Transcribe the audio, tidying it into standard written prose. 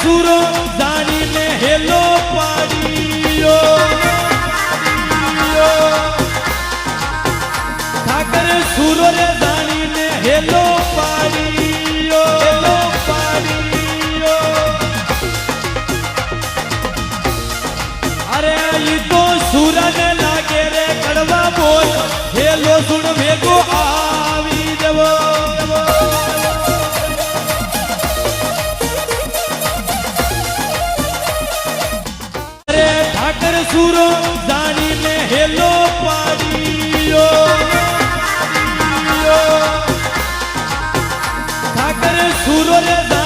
સુરો જાણીને હેલો પાડ્યો ઠાકર સુરો રે જાણીને હેલો પાડ્યો અરે ઈ તો સુરને લાગે રે કડવા બોલ હેલો સુણ ભેગો આવી દેવો સુરો જાણીને હેલો પાડ્યો ઠાકર સુરો રે